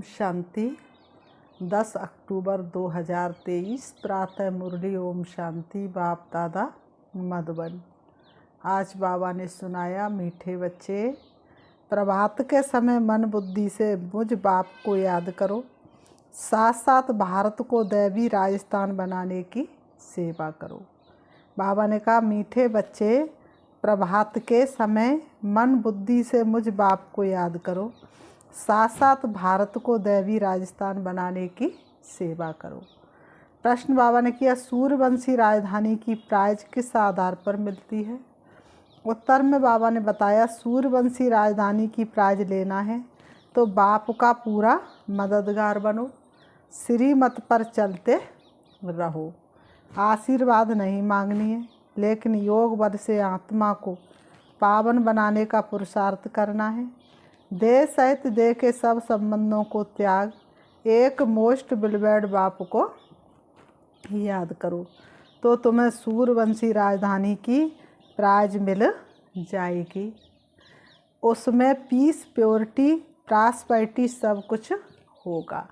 ओम शांति। 10 अक्टूबर 2023 प्रातः मुरली। ओम शांति। बाप दादा मधुबन। आज बाबा ने सुनाया, मीठे बच्चे, प्रभात के समय मन बुद्धि से मुझ बाप को याद करो, साथ साथ भारत को दैवी राजस्थान बनाने की सेवा करो। बाबा ने कहा, मीठे बच्चे, प्रभात के समय मन बुद्धि से मुझ बाप को याद करो, साथ साथ भारत को दैवी राजस्थान बनाने की सेवा करो। प्रश्न बाबा ने किया, सूर्यवंशी राजधानी की प्राइज किस आधार पर मिलती है? उत्तर में बाबा ने बताया, सूर्यवंशी राजधानी की प्राइज लेना है तो बाप का पूरा मददगार बनो, श्रीमत पर चलते रहो। आशीर्वाद नहीं मांगनी है, लेकिन योग बल से आत्मा को पावन बनाने का पुरुषार्थ करना है। देह सहित देह के सब संबंधों को त्याग, एक मोस्ट बिलवेड बाप को याद करो तो तुम्हें सूर्यवंशी राजधानी की प्राइज मिल जाएगी। उसमें पीस, प्योरिटी, प्रॉस्पेरिटी सब कुछ होगा।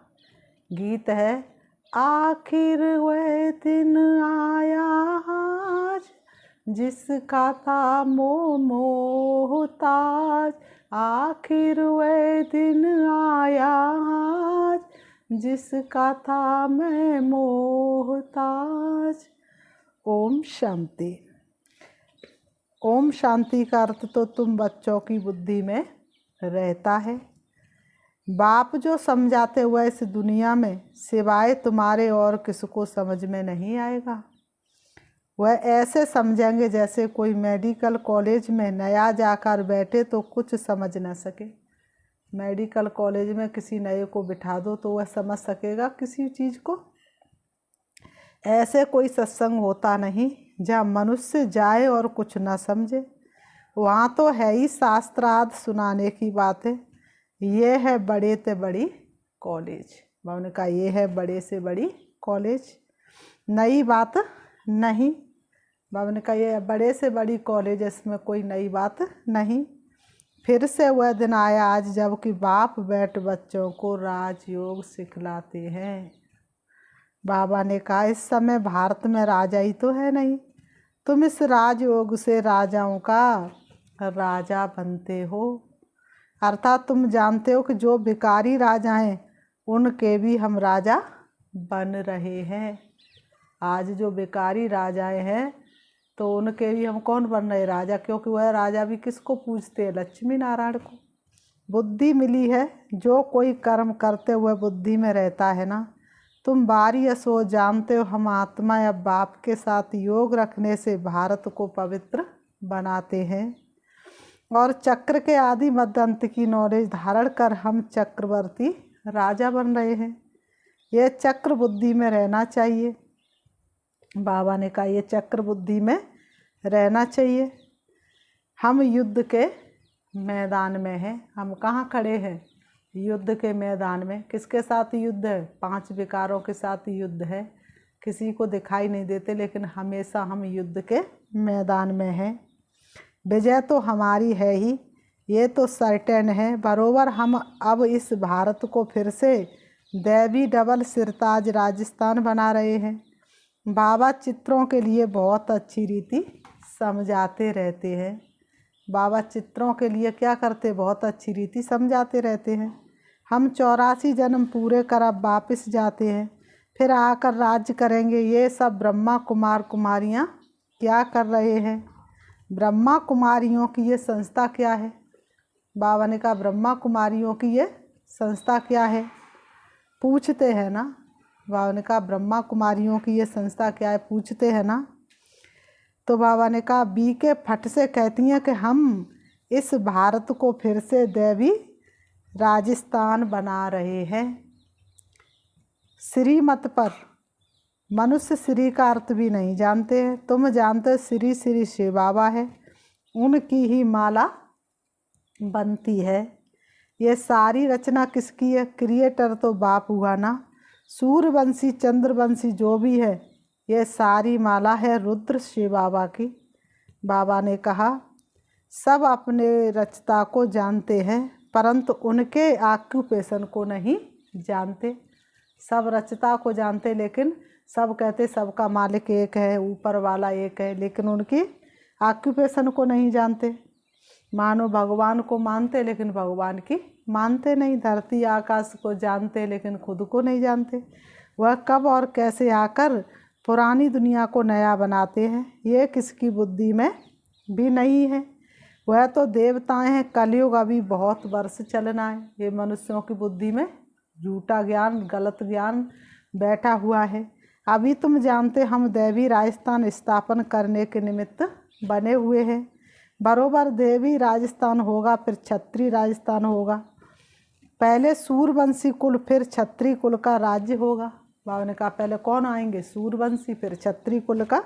गीत है, आखिर वह दिन आया आज जिसका था मोहताज, आखिर वह दिन आया आज जिसका था मैं मोहताज। ओम शांति। ओम शांति का अर्थ तो तुम बच्चों की बुद्धि में रहता है। बाप जो समझाते हुए इस दुनिया में सिवाय तुम्हारे और किसको समझ में नहीं आएगा। वह ऐसे समझेंगे जैसे कोई मेडिकल कॉलेज में नया जाकर बैठे तो कुछ समझ न सके। मेडिकल कॉलेज में किसी नए को बिठा दो तो वह समझ सकेगा किसी चीज़ को। ऐसे कोई सत्संग होता नहीं जहाँ मनुष्य जाए और कुछ न समझे। वहाँ तो है ही शास्त्रार्थ सुनाने की बात है। ये है बड़े से बड़ी कॉलेज। बाबा ने कहा, ये है बड़े से बड़ी कॉलेज, नई बात नहीं। बाबा ने कहा, ये बड़े से बड़ी कॉलेज, इसमें कोई नई बात नहीं। फिर से वह दिन आया आज जबकि बाप बैठ बच्चों को राजयोग सिखलाते हैं। बाबा ने कहा, इस समय भारत में राजा ही तो है नहीं, तुम इस राजयोग से राजाओं का राजा बनते हो। अर्थात तुम जानते हो कि जो भिखारी राजा हैं उनके भी हम राजा बन रहे हैं। आज जो भिखारी राजाएं हैं तो उनके भी हम कौन बन रहे? राजा। क्योंकि वह राजा भी किसको पूजते हैं? लक्ष्मी नारायण को। बुद्धि मिली है, जो कोई कर्म करते हुए बुद्धि में रहता है ना, तुम बारी असो जानते हो हम आत्मा या बाप के साथ योग रखने से भारत को पवित्र बनाते हैं और चक्र के आदि मध्य अंत की नॉलेज धारण कर हम चक्रवर्ती राजा बन रहे हैं। यह चक्र बुद्धि में रहना चाहिए। बाबा ने कहा, ये चक्र बुद्धि में रहना चाहिए। हम युद्ध के मैदान में हैं। हम कहाँ खड़े हैं? युद्ध के मैदान में। किसके साथ युद्ध है? 5 विकारों के साथ युद्ध है। किसी को दिखाई नहीं देते, लेकिन हमेशा हम युद्ध के मैदान में हैं। विजय तो हमारी है ही, ये तो सर्टेन है। बरोबर हम अब इस भारत को फिर से दैवी डबल सिरताज राजस्थान बना रहे हैं। बाबा चित्रों के लिए बहुत अच्छी रीति समझाते रहते हैं। बाबा चित्रों के लिए क्या करते? बहुत अच्छी रीति समझाते रहते हैं। हम 84 जन्म पूरे कर अब वापस जाते हैं, फिर आकर राज्य करेंगे। ये सब ब्रह्मा कुमार कुमारियाँ क्या कर रहे हैं? ब्रह्मा कुमारियों की ये संस्था क्या है? बाबा ने कहा, ब्रह्मा कुमारियों की ये संस्था क्या है? पूछते हैं ना। बाबा ने कहा, ब्रह्मा कुमारियों की ये संस्था क्या है? पूछते हैं ना। तो बाबा ने कहा, बी के फट से कहती हैं कि हम इस भारत को फिर से दैवी राजस्थान बना रहे हैं। श्रीमत पर। मनुष्य श्री का अर्थ भी नहीं जानते हैं। तुम जानते हो श्री श्री शिव बाबा है, उनकी ही माला बनती है। ये सारी रचना किसकी है? क्रिएटर तो बाप हुआ ना। सूर्यवंशी चंद्रवंशी जो भी है, ये सारी माला है रुद्र शिव बाबा की। बाबा ने कहा, सब अपने रचता को जानते हैं परंतु उनके ऑक्यूपेशन को नहीं जानते, सब रचता को जानते, लेकिन सब कहते सबका मालिक एक है, ऊपर वाला एक है, लेकिन उनकी ऑक्यूपेशन को नहीं जानते। मानो भगवान को मानते लेकिन भगवान की मानते नहीं, धरती आकाश को जानते लेकिन खुद को नहीं जानते। वह कब और कैसे आकर पुरानी दुनिया को नया बनाते हैं, ये किसकी बुद्धि में भी नहीं है। वह तो देवताएं हैं, कलयुग अभी बहुत वर्ष चलना है। ये मनुष्यों की बुद्धि में झूठा ज्ञान, गलत ज्ञान बैठा हुआ है। अभी तुम जानते हम दैवी राजस्थान स्थापन करने के निमित्त बने हुए हैं। बरोबर देवी राजस्थान होगा, फिर क्षत्रिय राजस्थान होगा। पहले सूरवंशी कुल फिर क्षत्रिय कुल का राज्य होगा। बाबा ने कहा पहले कौन आएंगे? सूरवंशी, फिर क्षत्रिय कुल का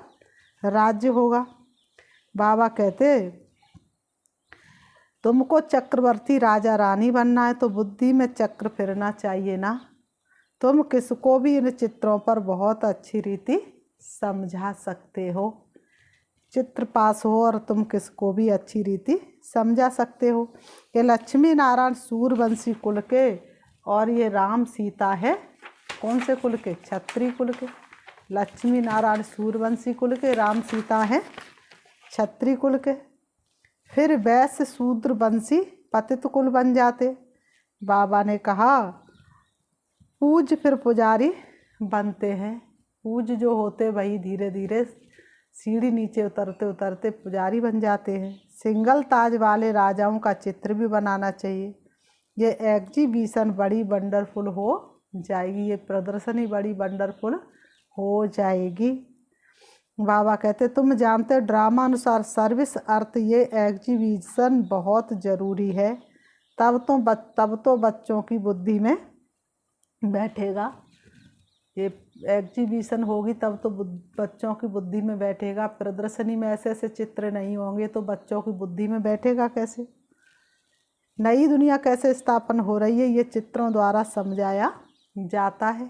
राज्य होगा। बाबा कहते तुमको चक्रवर्ती राजा रानी बनना है तो बुद्धि में चक्र फिरना चाहिए ना। तुम किसको भी इन चित्रों पर बहुत अच्छी रीति समझा सकते हो। चित्र पास हो और तुम किसको भी अच्छी रीति समझा सकते हो। ये लक्ष्मी नारायण सूरवंशी कुल के और ये राम सीता है कौन से कुल के? क्षत्रिय कुल के। लक्ष्मी नारायण सूरवंशी कुल के, राम सीता हैं क्षत्रिय कुल के। फिर वैश्य शूद्र वंशी पतित कुल बन जाते। बाबा ने कहा पूज फिर पुजारी बनते हैं। पूज जो होते वही धीरे धीरे सीढ़ी नीचे उतरते उतरते पुजारी बन जाते हैं। सिंगल ताज वाले राजाओं का चित्र भी बनाना चाहिए। ये एग्जीबिशन बड़ी वंडरफुल हो जाएगी, ये प्रदर्शनी बड़ी वंडरफुल हो जाएगी। बाबा कहते तुम जानते ड्रामा अनुसार सर्विस अर्थ ये एग्जीबिशन बहुत ज़रूरी है, तब तो बच्चों की बुद्धि में बैठेगा। ये एग्जीबिशन होगी तब तो बच्चों की बुद्धि में बैठेगा। प्रदर्शनी में ऐसे ऐसे चित्र नहीं होंगे तो बच्चों की बुद्धि में बैठेगा कैसे? नई दुनिया कैसे स्थापन हो रही है ये चित्रों द्वारा समझाया जाता है।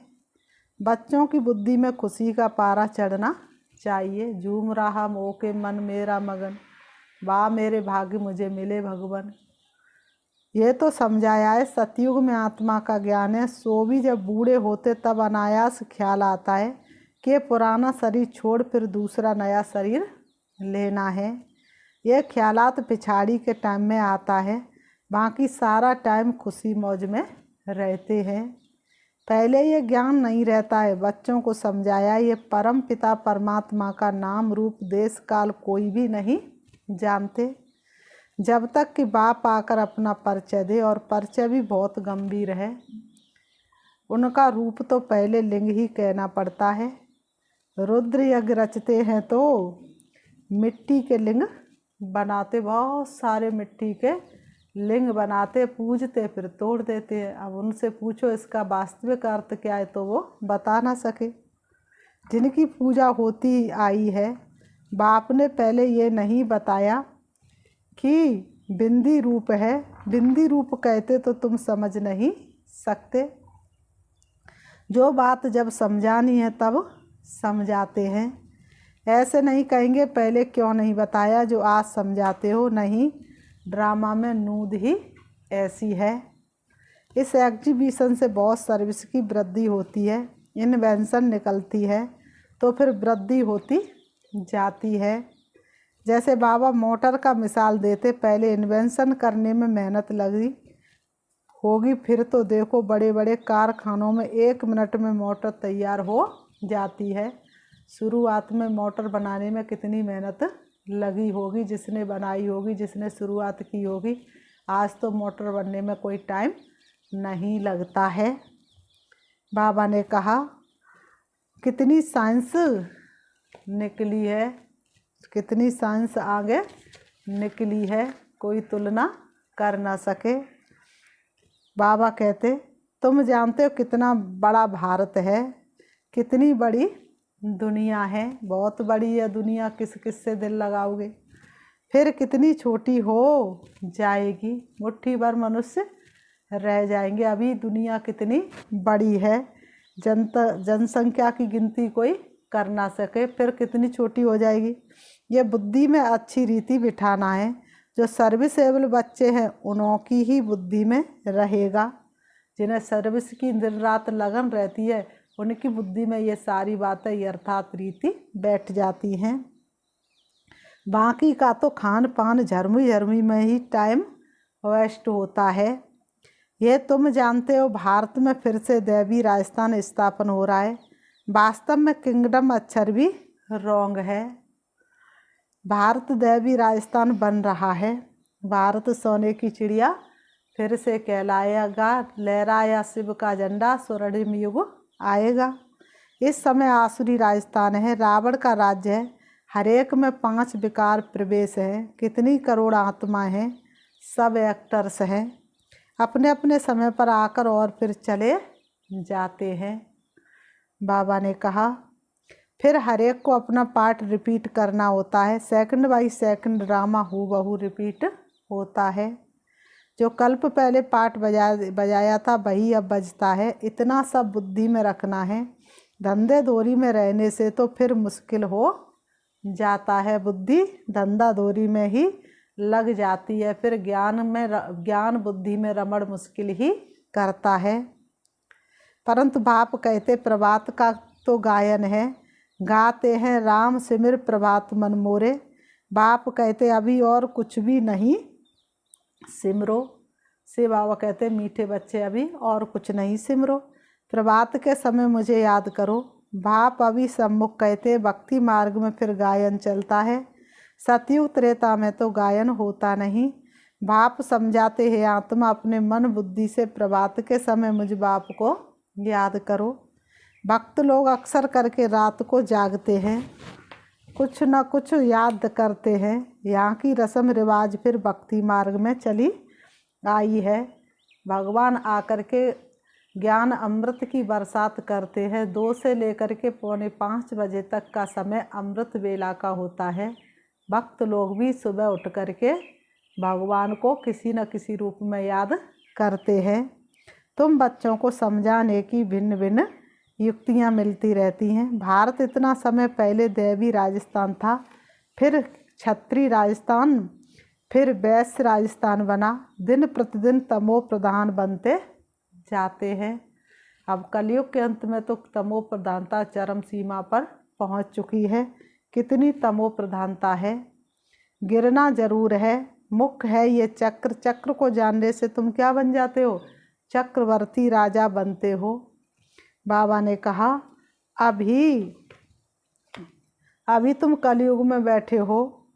बच्चों की बुद्धि में खुशी का पारा चढ़ना चाहिए। झूम रहा मोह के मन मेरा मगन, वाह मेरे भाग्य मुझे मिले भगवान। ये तो समझाया है सतयुग में आत्मा का ज्ञान है। सो भी जब बूढ़े होते तब अनायास ख्याल आता है कि पुराना शरीर छोड़ फिर दूसरा नया शरीर लेना है। ये ख्यालात पिछाड़ी के टाइम में आता है, बाकी सारा टाइम खुशी मौज में रहते हैं। पहले ये ज्ञान नहीं रहता है। बच्चों को समझाया ये परम पिता परमात्मा का नाम रूप देश काल कोई भी नहीं जानते। जब तक कि बाप आकर अपना परिचय दे, और परिचय भी बहुत गंभीर है। उनका रूप तो पहले लिंग ही कहना पड़ता है। रुद्र यज्ञ रचते हैं तो मिट्टी के लिंग बनाते, बहुत सारे मिट्टी के लिंग बनाते, पूजते फिर तोड़ देते हैं। अब उनसे पूछो इसका वास्तविक अर्थ क्या है तो वो बता ना सके। जिनकी पूजा होती आई है, बाप ने पहले ये नहीं बताया कि बिंदी रूप है। बिंदी रूप कहते तो तुम समझ नहीं सकते। जो बात जब समझानी है तब समझाते हैं। ऐसे नहीं कहेंगे पहले क्यों नहीं बताया जो आज समझाते हो। नहीं, ड्रामा में नूद ही ऐसी है। इस एग्जीबिशन से बहुत सर्विस की वृद्धि होती है, इन्वेंशन निकलती है तो फिर वृद्धि होती जाती है। जैसे बाबा मोटर का मिसाल देते, पहले इन्वेंशन करने में मेहनत लगी होगी, फिर तो देखो बड़े बड़े कारखानों में 1 मिनट में मोटर तैयार हो जाती है। शुरुआत में मोटर बनाने में कितनी मेहनत लगी होगी, जिसने बनाई होगी, जिसने शुरुआत की होगी। आज तो मोटर बनने में कोई टाइम नहीं लगता है। बाबा ने कहा कितनी साइंस निकली है, कितनी साइंस आगे निकली है, कोई तुलना कर ना सके। बाबा कहते तुम जानते हो कितना बड़ा भारत है, कितनी बड़ी दुनिया है। बहुत बड़ी है दुनिया, किस किस से दिल लगाओगे। फिर कितनी छोटी हो जाएगी, मुट्ठी भर मनुष्य रह जाएंगे। अभी दुनिया कितनी बड़ी है, जनसंख्या की गिनती कोई कर ना सके, फिर कितनी छोटी हो जाएगी। ये बुद्धि में अच्छी रीति बिठाना है। जो सर्विसेबल बच्चे हैं उनकी ही बुद्धि में रहेगा। जिन्हें सर्विस की दिन रात लगन रहती है, उनकी बुद्धि में ये सारी बातें यथार्थ रीति बैठ जाती हैं। बाकी का तो खान पान झरमी झरमी में ही टाइम वेस्ट होता है। ये तुम जानते हो, भारत में फिर से दैवी राजस्थान स्थापन हो रहा है। वास्तव में किंगडम अक्षर भी रॉन्ग है। भारत दैवी राजस्थान बन रहा है। भारत सोने की चिड़िया फिर से कहलाएगा। लहराया शिव का झंडा, स्वर्णिम युग आएगा। इस समय आसुरी राजस्थान है, रावण का राज्य है। हर एक में 5 विकार प्रवेश हैं। कितनी करोड़ आत्मा हैं, सब एक्टर्स हैं, अपने अपने समय पर आकर और फिर चले जाते हैं। बाबा ने कहा, फिर हर एक को अपना पार्ट रिपीट करना होता है। सेकंड बाई सेकंड ड्रामा हूबहू रिपीट होता है। जो कल्प पहले पार्ट बजाया था वही अब बजता है। इतना सब बुद्धि में रखना है। धंधे दोरी में रहने से तो फिर मुश्किल हो जाता है। बुद्धि धंधा दोरी में ही लग जाती है, फिर ज्ञान बुद्धि में रमण मुश्किल ही करता है। परंतु बाप कहते प्रभात का तो गायन है, गाते हैं राम सिमर प्रभात मन मोरे। बाप कहते अभी और कुछ भी नहीं सिमरो। से बाबा कहते मीठे बच्चे अभी और कुछ नहीं सिमरो, प्रभात के समय मुझे याद करो। बाप अभी सम्मुख कहते भक्ति मार्ग में फिर गायन चलता है। सतयुग त्रेता में तो गायन होता नहीं। बाप समझाते हैं आत्मा अपने मन बुद्धि से प्रभात के समय मुझ बाप को याद करो। भक्त लोग अक्सर करके रात को जागते हैं, कुछ न कुछ याद करते हैं। यहाँ की रस्म रिवाज फिर भक्ति मार्ग में चली आई है। भगवान आकर के ज्ञान अमृत की बरसात करते हैं। 2 से लेकर के 4:45 बजे तक का समय अमृत वेला का होता है। भक्त लोग भी सुबह उठ करके भगवान को किसी न किसी रूप में याद करते हैं। तुम बच्चों को समझाने की भिन्न भिन्न युक्तियाँ मिलती रहती हैं। भारत इतना समय पहले दैवी राजस्थान था, फिर क्षत्रिय राजस्थान, फिर वैश्य राजस्थान बना। दिन प्रतिदिन तमो प्रधान बनते जाते हैं। अब कलयुग के अंत में तो तमो प्रधानता चरम सीमा पर पहुंच चुकी है। कितनी तमो प्रधानता है, गिरना जरूर है। मुख्य है ये चक्र। चक्र को जानने से तुम क्या बन जाते हो, चक्रवर्ती राजा बनते हो। बाबा ने कहा अभी तुम कलयुग में बैठे हो,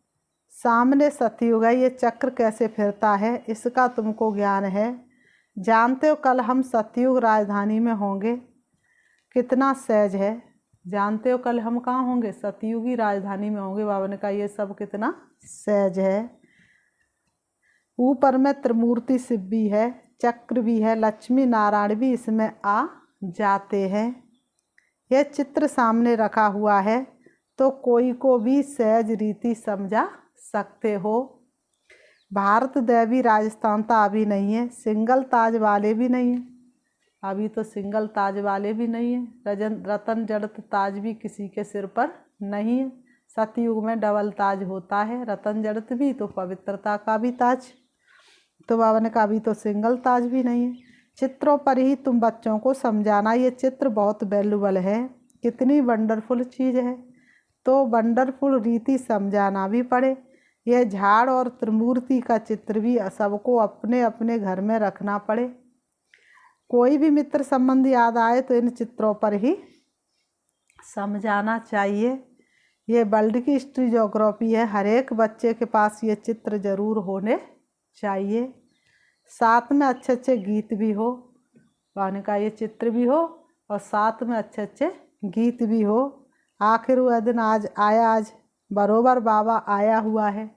सामने सतयुग है। ये चक्र कैसे फिरता है इसका तुमको ज्ञान है। जानते हो कल हम सतयुग राजधानी में होंगे, कितना सहज है। जानते हो कल हम कहाँ होंगे, सतयुगी राजधानी में होंगे। बाबा ने कहा ये सब कितना सहज है। ऊपर में त्रिमूर्ति शिव भी है, चक्र भी है, लक्ष्मी नारायण भी इसमें आ जाते हैं। यह चित्र सामने रखा हुआ है तो कोई को भी सहज रीति समझा सकते हो। भारत दैवी राजस्थान तो अभी नहीं है, सिंगल ताज वाले भी नहीं है। अभी तो सिंगल ताज वाले भी नहीं है। रतन जड़त ताज भी किसी के सिर पर नहीं है। सतयुग में डबल ताज होता है, रतन जड़त भी तो पवित्रता का भी ताज। तो बाबा ने कहा अभी तो सिंगल ताज भी नहीं है। चित्रों पर ही तुम बच्चों को समझाना। ये चित्र बहुत वैल्यूबल है, कितनी वंडरफुल चीज़ है, तो वंडरफुल रीति समझाना भी पड़े। यह झाड़ और त्रिमूर्ति का चित्र भी सबको अपने अपने घर में रखना पड़े। कोई भी मित्र संबंध याद आए तो इन चित्रों पर ही समझाना चाहिए। ये वर्ल्ड की हिस्ट्री ज्योग्राफी है, हर एक बच्चे के पास ये चित्र जरूर होने चाहिए। साथ में अच्छे अच्छे गीत भी हो, गाने का ये चित्र भी हो और साथ में अच्छे अच्छे गीत भी हो। आखिर वह दिन आज आया, आज बरोबर बाबा आया हुआ है।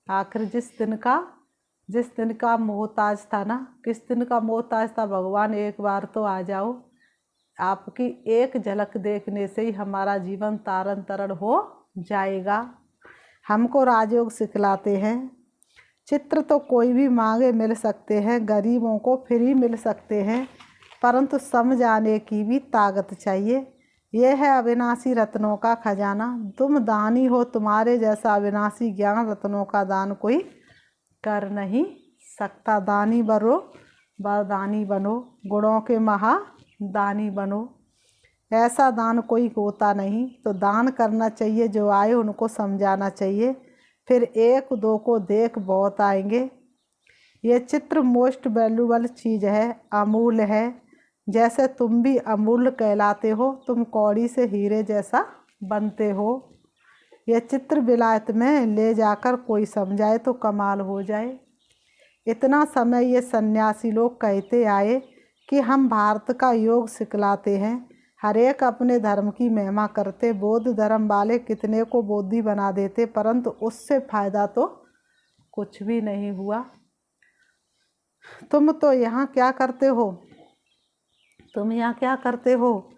आखिर जिस दिन का मोहताज था ना, किस दिन का मोहताज था भगवान, एक बार तो आ जाओ। आपकी एक झलक देखने से ही हमारा जीवन तारन तरण हो जाएगा। हमको राजयोग सिखलाते हैं। चित्र तो कोई भी मांगे मिल सकते हैं, गरीबों को फ्री मिल सकते हैं, परंतु समझाने की भी ताकत चाहिए। यह है अविनाशी रत्नों का खजाना। तुम दानी हो, तुम्हारे जैसा अविनाशी ज्ञान रत्नों का दान कोई कर नहीं सकता। दानी बरो वरदानी बनो, गुणों के महादानी बनो। ऐसा दान कोई होता नहीं, तो दान करना चाहिए, जो आए उनको समझाना चाहिए, फिर एक दो को देख बहुत आएंगे। ये चित्र मोस्ट वैल्यूबल चीज़ है, अमूल्य है। जैसे तुम भी अमूल्य कहलाते हो, तुम कौड़ी से हीरे जैसा बनते हो। यह चित्र विलायत में ले जाकर कोई समझाए तो कमाल हो जाए। इतना समय ये सन्यासी लोग कहते आए कि हम भारत का योग सिखलाते हैं, हर एक अपने धर्म की महिमा करते। बौद्ध धर्म वाले कितने को बोधी बना देते, परंतु उससे फायदा तो कुछ भी नहीं हुआ। तुम तो यहाँ क्या करते हो? तुम यहाँ क्या करते हो?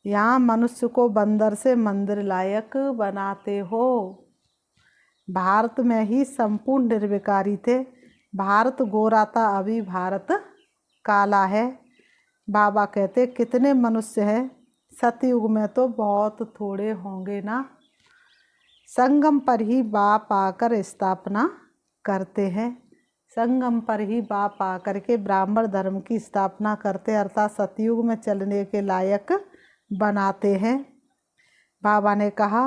यहाँ मनुष्य को बंदर से मंदिर लायक बनाते हो। भारत में ही संपूर्ण निर्विकारी थे। भारत गोरा था, अभी भारत काला है। बाबा कहते कितने मनुष्य हैं? सतयुग में तो बहुत थोड़े होंगे ना। संगम पर ही बाप आकर स्थापना करते हैं। संगम पर ही बाप आकर के ब्राह्मण धर्म की स्थापना करते, अर्थात सतयुग में चलने के लायक बनाते हैं। बाबा ने कहा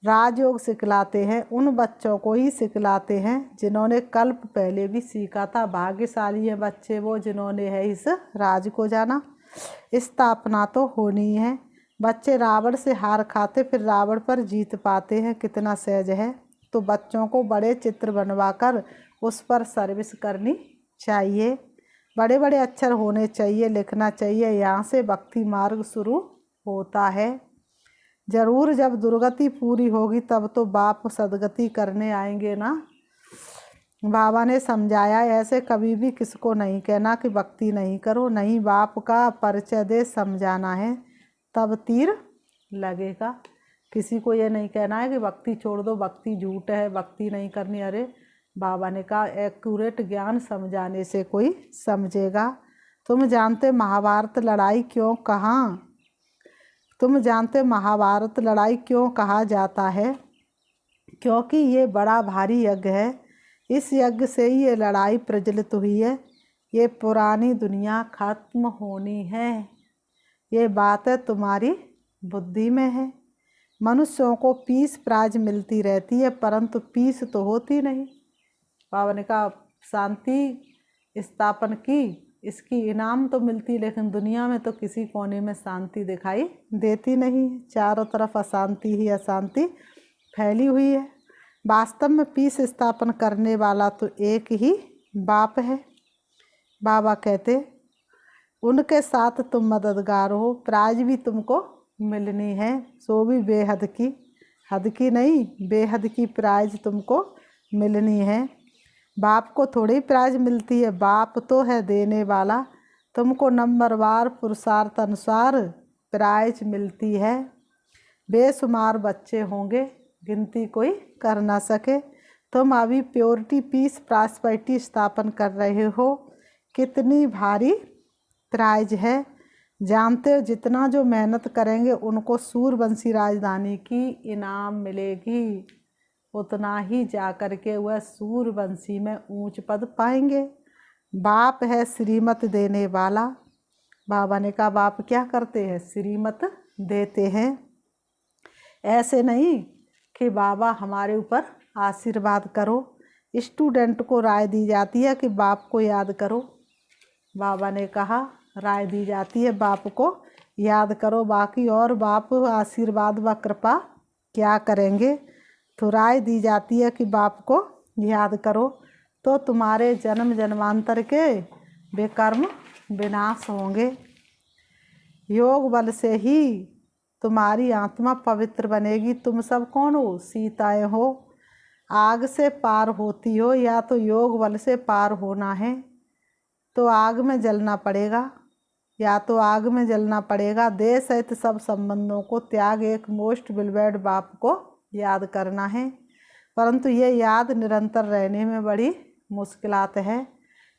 राजयोग सिखलाते हैं, उन बच्चों को ही सिखलाते हैं जिन्होंने कल्प पहले भी सीखा था। भाग्यशाली हैं बच्चे वो जिन्होंने है इस राज को जाना। स्थापना तो होनी है। बच्चे रावण से हार खाते, फिर रावण पर जीत पाते हैं, कितना सहज है। तो बच्चों को बड़े चित्र बनवाकर उस पर सर्विस करनी चाहिए। बड़े बड़े अक्षर होने चाहिए, लिखना चाहिए। यहाँ से भक्ति मार्ग शुरू होता है। जरूर जब दुर्गति पूरी होगी तब तो बाप सदगति करने आएंगे ना। बाबा ने समझाया ऐसे कभी भी किसको नहीं कहना कि भक्ति नहीं करो, नहीं, बाप का परिचय दे समझाना है, तब तीर लगेगा। किसी को ये नहीं कहना है कि भक्ति छोड़ दो, भक्ति झूठ है, भक्ति नहीं करनी। अरे बाबा ने कहा एक्यूरेट ज्ञान समझाने से कोई समझेगा। तुम जानते महाभारत लड़ाई क्यों महाभारत लड़ाई क्यों कहा जाता है? क्योंकि ये बड़ा भारी यज्ञ है। इस यज्ञ से ही ये लड़ाई प्रज्वलित हुई है। ये पुरानी दुनिया खत्म होनी है। ये बात है तुम्हारी बुद्धि में है। मनुष्यों को पीस प्राइज मिलती रहती है, परंतु पीस तो होती नहीं। बाबा ने कहा शांति स्थापन की, इसकी इनाम तो मिलती, लेकिन दुनिया में तो किसी कोने में शांति दिखाई देती नहीं। चारों तरफ अशांति ही अशांति फैली हुई है। वास्तव में पीस स्थापन करने वाला तो एक ही बाप है। बाबा कहते उनके साथ तुम मददगार हो, प्राइज भी तुमको मिलनी है, सो भी बेहद की, हद की नहीं, बेहद की प्राइज तुमको मिलनी है। बाप को थोड़ी प्राइज मिलती है, बाप तो है देने वाला। तुमको नंबरवार पुरुषार्थ अनुसार प्राइज मिलती है। बेशुमार बच्चे होंगे, गिनती कोई कर ना सके। तुम अभी प्योरिटी पीस प्रॉस्पेरिटी स्थापन कर रहे हो, कितनी भारी प्राइज है। जानते हो जितना जो मेहनत करेंगे उनको सूर्यवंशी राजधानी की इनाम मिलेगी, उतना ही जाकर के वह सूर्यवंशी में ऊंच पद पाएंगे। बाप है श्रीमत देने वाला। बाबा ने कहा बाप क्या करते हैं? श्रीमत देते हैं। ऐसे नहीं कि बाबा हमारे ऊपर आशीर्वाद करो। स्टूडेंट को राय दी जाती है कि बाप को याद करो। बाबा ने कहा राय दी जाती है बाप को याद करो, बाकी और बाप आशीर्वाद व कृपा क्या करेंगे। तो राय दी जाती है कि बाप को याद करो तो तुम्हारे जन्म जन्मांतर के बेकर्म विनाश होंगे। योग बल से ही तुम्हारी आत्मा पवित्र बनेगी। तुम सब कौन हो? सीताएं हो। आग से पार होती हो, या तो योग बल से पार होना है तो आग में जलना पड़ेगा, या तो आग में जलना पड़ेगा। देश सहित सब संबंधों को त्याग एक मोस्ट बिलवेड बाप को याद करना है। परंतु ये याद निरंतर रहने में बड़ी मुश्किलात है,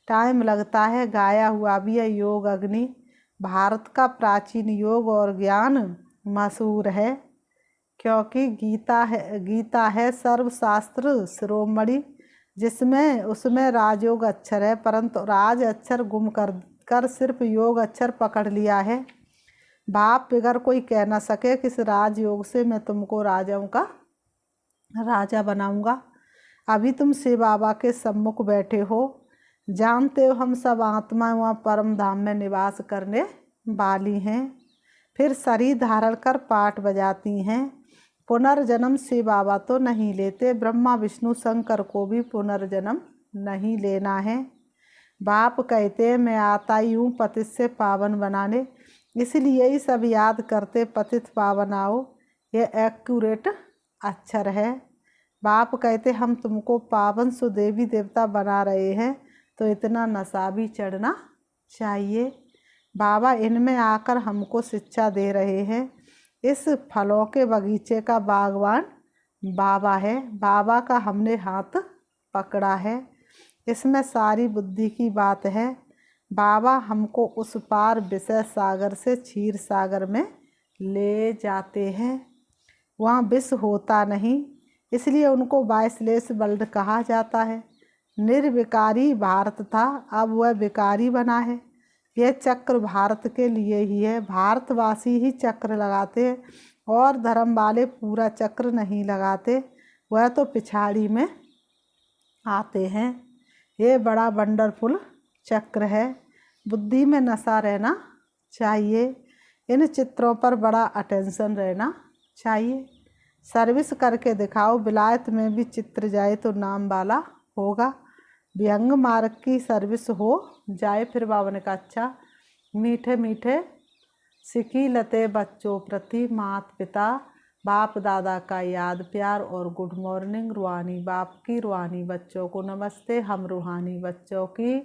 टाइम लगता है। गाया हुआ भी है योग अग्नि। भारत का प्राचीन योग और ज्ञान मशहूर है, क्योंकि गीता है सर्वशास्त्र शिरोमणि। जिसमें उसमें राजयोग अक्षर है, परंतु राज अक्षर गुम कर सिर्फ योग अक्षर पकड़ लिया है। बाप बिगर कोई कह ना सके कि इस राजयोग से मैं तुमको राजाओं का राजा बनाऊंगा। अभी तुम शिव बाबा के सम्मुख बैठे हो, जानते हो हम सब आत्माएं वहाँ परम धाम में निवास करने वाली हैं। फिर शरीर धारण कर पाठ बजाती हैं। पुनर्जन्म शिव बाबा तो नहीं लेते, ब्रह्मा विष्णु शंकर को भी पुनर्जन्म नहीं लेना है। बाप कहते हैं मैं आता ही हूँ पतित से पावन बनाने, इसलिए ही सब याद करते पतित पावन आओ। ये एक्यूरेट अक्षर है। बाप कहते हम तुमको पावन सुदेवी देवता बना रहे हैं, तो इतना नशा भी चढ़ना चाहिए। बाबा इनमें आकर हमको शिक्षा दे रहे हैं। इस फलों के बगीचे का बागवान बाबा है। बाबा का हमने हाथ पकड़ा है, इसमें सारी बुद्धि की बात है। बाबा हमको उस पार विषय सागर से क्षीर सागर में ले जाते हैं। वहाँ विष होता नहीं, इसलिए उनको बाइसलेस वर्ल्ड कहा जाता है। निर्विकारी भारत था, अब वह विकारी बना है। यह चक्र भारत के लिए ही है, भारतवासी ही चक्र लगाते हैं और धर्म वाले पूरा चक्र नहीं लगाते, वह तो पिछाड़ी में आते हैं। ये बड़ा वंडरफुल चक्र है। बुद्धि में नशा रहना चाहिए। इन चित्रों पर बड़ा अटेंशन रहना चाहिए। सर्विस करके दिखाओ, विलायत में भी चित्र जाए तो नाम वाला होगा। व्यंग मार्ग की सर्विस हो जाए। फिर बाबा ने कहा अच्छा, मीठे मीठे सिकी लते बच्चों प्रति मात पिता बाप दादा का याद प्यार और गुड मॉर्निंग। रूहानी बाप की रूहानी बच्चों को नमस्ते। हम रूहानी बच्चों की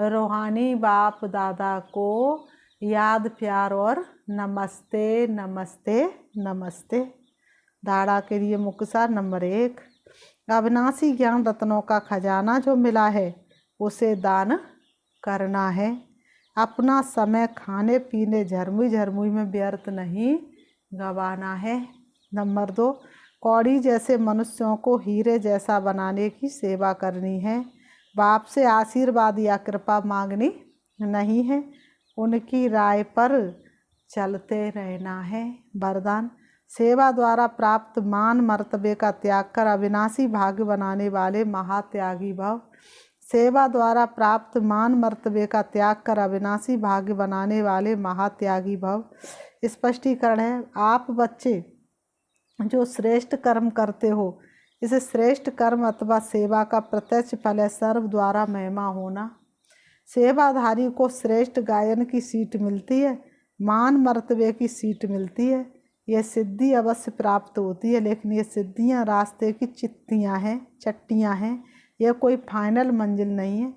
रूहानी बाप दादा को याद प्यार और नमस्ते नमस्ते नमस्ते। धाड़ा के लिए मुख्य सार नंबर 1, अविनाशी ज्ञान रत्नों का खजाना जो मिला है उसे दान करना है। अपना समय खाने पीने झरमुई झरमुई में व्यर्थ नहीं गंवाना है। नंबर 2, कौड़ी जैसे मनुष्यों को हीरे जैसा बनाने की सेवा करनी है। बाप से आशीर्वाद या कृपा मांगनी नहीं है, उनकी राय पर चलते रहना है। वरदान, सेवा द्वारा प्राप्त मान मर्तबे का त्याग कर अविनाशी भाग्य बनाने वाले महात्यागी भव। सेवा द्वारा प्राप्त मान मर्तबे का त्याग कर अविनाशी भाग्य बनाने वाले महात्यागी भव। स्पष्टीकरण है, आप बच्चे जो श्रेष्ठ कर्म करते हो, इस श्रेष्ठ कर्म अथवा सेवा का प्रत्यक्ष फल है सर्व द्वारा महिमा होना। सेवाधारी को श्रेष्ठ गायन की सीट मिलती है, मान मर्तबे की सीट मिलती है। यह सिद्धि अवश्य प्राप्त होती है, लेकिन ये सिद्धियां रास्ते की चट्टियां हैं। यह कोई फाइनल मंजिल नहीं है।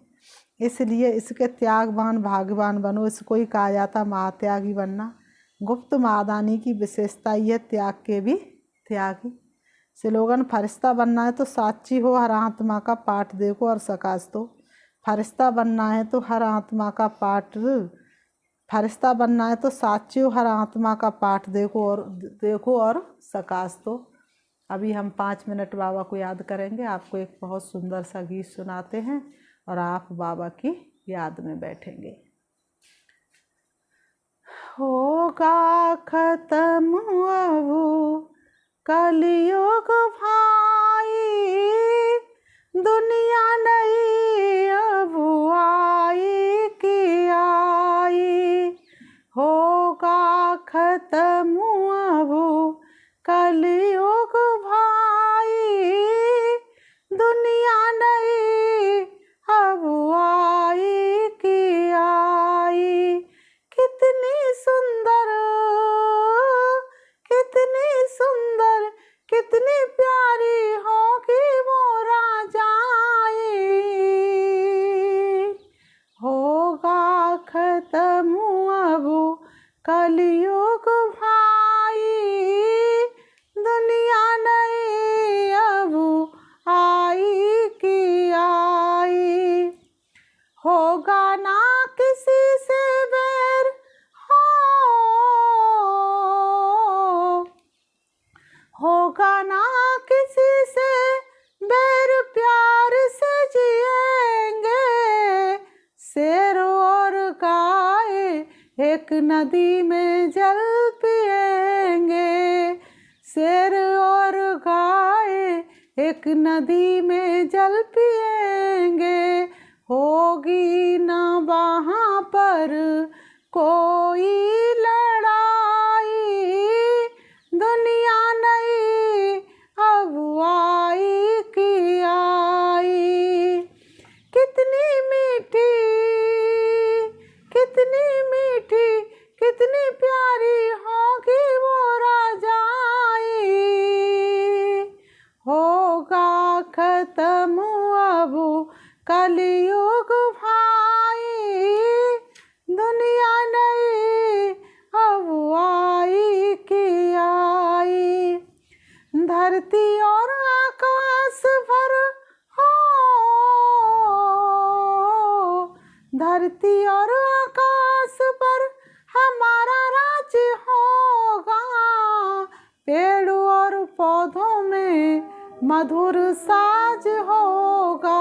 इसलिए इसके त्यागवान भाग्यवान बनो। इसको ही कहा जाता महात्यागी बनना। गुप्त महादानी की विशेषता यह त्याग के भी त्यागी। स्लोगन, फरिश्ता बनना है तो साक्षी हो, हर आत्मा का पाठ देखो और सकाश दो। फरिश्ता बनना है तो हर आत्मा का पाठ फरिश्ता बनना है तो साक्षी हो, हर आत्मा का पाठ देखो और सकाश दो। अभी हम 5 मिनट बाबा को याद करेंगे। आपको एक बहुत सुंदर सा गीत सुनाते हैं और आप बाबा की याद में बैठेंगे। होगा खत्म अब कलयुग भाई, दुनिया नहीं अब आई कि आई। होगा खत्म अब कलयुग भाई, दुनिया नहीं अब आई कि आई। कितनी सुंदर कितनी प्यारी होगी वो राजाई। एक नदी में जल पिएंगे, शेर और गाय एक नदी में जल पिएंगे। होगी न वहाँ पर कोई लड़ाई, दुनिया नई अब आई की आई। कितनी मीठी, कितनी मीठी, कितनी प्यारी होगी वो राजाई। होगा खत्म अब कलयुग भाई, दुनिया नई अब आई की आई। धरती और आकाश भर हो, धरती और आकाश पर हमारा राज होगा। पेड़ और पौधों में मधुर साज होगा।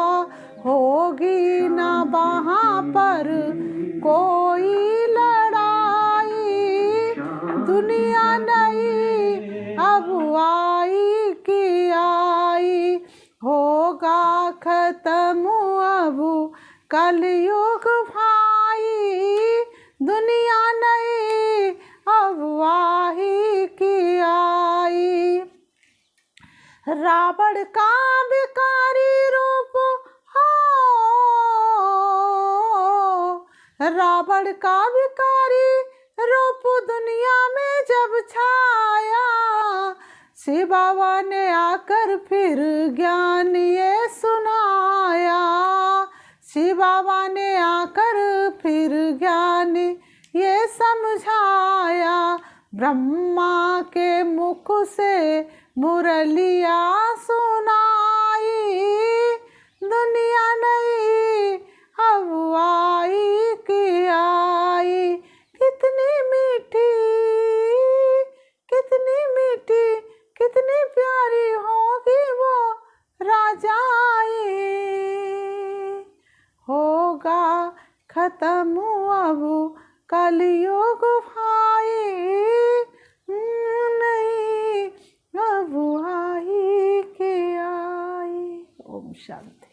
होगी न वहाँ पर कोई लड़ाई, दुनिया नई अब आई की आई। होगा खत्म अब कलयुग भाई, दुनिया नई अब आई की आई। रावण का विकारी रूप हो, रावण का विकारी रूप दुनिया में जब छाया, शिव बाबा ने आकर फिर ज्ञान ये सुनाया। शिव बाबा ने आकर फिर ज्ञान ये समझाया। ब्रह्मा के मुख से मुरलिया सुनाई, दुनिया नई अब आई की आई। कितनी मीठी, कितनी मीठी, कितनी प्यारी होगी वो राजाई। होगा खत्म अब कलयुग भाई, नहीं अब आई के आई। ओम शांति।